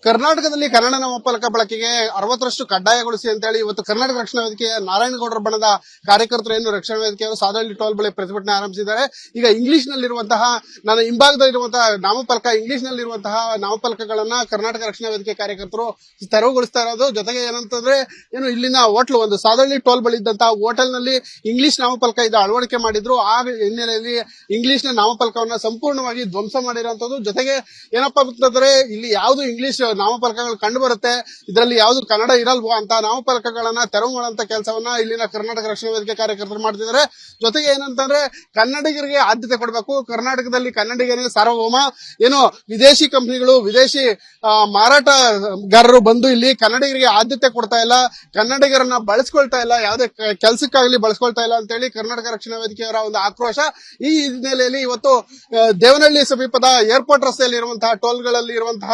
ಕರ್ನಾಟಕದಲ್ಲಿ ಕನ್ನಡ ನಾಮಫಲಕ ಬಳಕೆಗೆ 60ರಷ್ಟು ಕಡ್ಡಾಯಗೊಳಿಸಿ ಅಂತ ಹೇಳಿ ಇವತ್ತು ಕರ್ನಾಟಕ ರಕ್ಷಣಾ ವೇದಿಕೆ ನಾರಾಯಣಗೌಡರ ಬಣದ ಕಾರ್ಯಕರ್ತರು ಏನು ರಕ್ಷಣಾ ವೇದಿಕೆಯವರು ಸಾದಳ್ಳಿ ಟೋಲ್ ಬಳಿ ಪ್ರತಿಭಟನೆ ಆರಂಭಿಸಿದ್ದಾರೆ. ಈಗ ಇಂಗ್ಲಿಷ್ ನಲ್ಲಿರುವಂತಹ ನನ್ನ ಹಿಂಭಾಗದಲ್ಲಿರುವಂತಹ ನಾಮಫಲಕ ಇಂಗ್ಲಿಷ್ ನಲ್ಲಿರುವಂತಹ ನಾಮಫಲಕಗಳನ್ನ ಕರ್ನಾಟಕ ರಕ್ಷಣಾ ವೇದಿಕೆ ಕಾರ್ಯಕರ್ತರು ತೆರವುಗೊಳಿಸ್ತಾ ಇರೋದು. ಜೊತೆಗೆ ಏನಂತಂದ್ರೆ ಏನು ಇಲ್ಲಿನ ಹೋಟ್ಲು ಒಂದು ಸಾದಳ್ಳಿ ಟೋಲ್ ಬಳಿ ಇದ್ದಂತಹ ಹೋಟೆಲ್ ನಲ್ಲಿ ಇಂಗ್ಲಿಷ್ ನಾಮಫಲಕ ಇದು ಅಳವಡಿಕೆ ಮಾಡಿದ್ರು. ಆ ಹಿನ್ನೆಲೆಯಲ್ಲಿ ಇಂಗ್ಲಿಷ್ ನ ನಾಮಫಲಕವನ್ನ ಸಂಪೂರ್ಣವಾಗಿ ಧ್ವಂಸ ಮಾಡಿರುವಂತದ್ದು. ಜೊತೆಗೆ ಏನಪ್ಪಾ ಅಂತಂದ್ರೆ ಇಲ್ಲಿ ಯಾವ್ದು ಇಂಗ್ಲಿಷ್ ನಾಮಫಲಕಗಳು ಕಂಡು ಬರುತ್ತೆ, ಇದರಲ್ಲಿ ಯಾವ್ದು ಕನ್ನಡ ಇರಲ್ವೋ ಅಂತ ನಾಮಫಲಕಗಳನ್ನ ತೆರವು ಮಾಡುವಂತ ಕೆಲಸವನ್ನ ಇಲ್ಲಿನ ಕರ್ನಾಟಕ ರಕ್ಷಣಾ ವೇದಿಕೆ ಕಾರ್ಯಕರ್ತರು ಮಾಡ್ತಿದ್ದಾರೆ. ಜೊತೆಗೆ ಏನಂತಂದ್ರೆ ಕನ್ನಡಿಗರಿಗೆ ಆದ್ಯತೆ ಕೊಡಬೇಕು, ಕರ್ನಾಟಕದಲ್ಲಿ ಕನ್ನಡಿಗರಿಗೆ ಸಾರ್ವಭೌಮ. ಏನು ವಿದೇಶಿ ಕಂಪನಿಗಳು ವಿದೇಶಿ ಮಾರಾಟಗಾರರು ಬಂದು ಇಲ್ಲಿ ಕನ್ನಡಿಗರಿಗೆ ಆದ್ಯತೆ ಕೊಡ್ತಾ ಇಲ್ಲ, ಕನ್ನಡಿಗರನ್ನ ಬಳಸ್ಕೊಳ್ತಾ ಇಲ್ಲ, ಯಾವುದೇ ಕೆಲಸಕ್ಕಾಗಲಿ ಬಳಸ್ಕೊಳ್ತಾ ಇಲ್ಲ ಅಂತ ಹೇಳಿ ಕರ್ನಾಟಕ ರಕ್ಷಣಾ ವೇದಿಕೆಯವರ ಒಂದು ಆಕ್ರೋಶ. ಈ ಹಿನ್ನೆಲೆಯಲ್ಲಿ ಇವತ್ತು ದೇವನಹಳ್ಳಿ ಸಮೀಪದ ಏರ್ಪೋರ್ಟ್ ರಸ್ತೆಯಲ್ಲಿ ಇರುವಂತಹ ಟೋಲ್ಗಳಲ್ಲಿ ಇರುವಂತಹ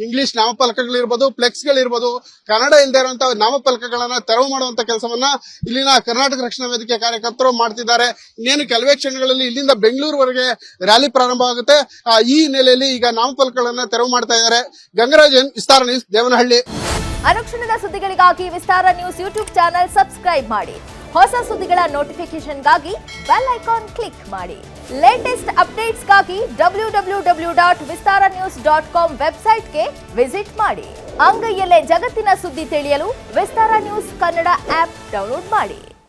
ಇಂಗ್ಲಿಷ್ ನಾಮಫಲಕಗಳಿರ್ಬೋದು, ಫ್ಲೆಕ್ಸ್ಗಳಿರ್ಬೋದು, ಕನ್ನಡ ಇಲ್ಲದೆ ಇರುವಂತಹ ನಾಮಫಲಕಗಳನ್ನ ತೆರವು ಮಾಡುವಂತ ಕೆಲಸವನ್ನ ಇಲ್ಲಿನ ಕರ್ನಾಟಕ ರಕ್ಷಣಾ ವೇದಿಕೆ ಕಾರ್ಯಕರ್ತರು ಮಾಡ್ತಿದ್ದಾರೆ. ಇನ್ನೇನು ಕೆಲವೇ ಕ್ಷಣಗಳಲ್ಲಿ ಇಲ್ಲಿಂದ ಬೆಂಗಳೂರುವರೆಗೆ ರ್ಯಾಲಿ ಪ್ರಾರಂಭ ಆಗುತ್ತೆ. ಈ ಹಿನ್ನೆಲೆಯಲ್ಲಿ ಈಗ ನಾಮಫಲಕಗಳನ್ನ ತೆರವು ಮಾಡ್ತಾ ಇದ್ದಾರೆ. ಗಂಗರಾಜನ್, ವಿಸ್ತಾರ ನ್ಯೂಸ್, ದೇವನಹಳ್ಳಿ. ಅನುಕ್ಷಣದ ಸುದ್ದಿಗಳಿಗಾಗಿ ವಿಸ್ತಾರ ನ್ಯೂಸ್ ಯೂಟ್ಯೂಬ್ ಚಾನೆಲ್ ಸಬ್ಸ್ಕ್ರೈಬ್ ಮಾಡಿ. ಹೊಸ ಸುದ್ದಿಗಳ ನೋಟಿಫಿಕೇಶನ್ಗಾಗಿ ಬೆಲ್ ಐಕಾನ್ ಕ್ಲಿಕ್ ಮಾಡಿ. ಲೇಟೆಸ್ಟ್ ಅಪ್ಡೇಟ್ಸ್ಗಾಗಿ www.vistaranews.com ವೆಬ್ಸೈಟ್ಗೆ ವಿಸಿಟ್ ಮಾಡಿ. ಅಂಗೈಯಲ್ಲೇ ಜಗತ್ತಿನ ಸುದ್ದಿ ತಿಳಿಯಲು ವಿಸ್ತಾರ ನ್ಯೂಸ್ ಕನ್ನಡ ಆಪ್ ಡೌನ್ಲೋಡ್ ಮಾಡಿ.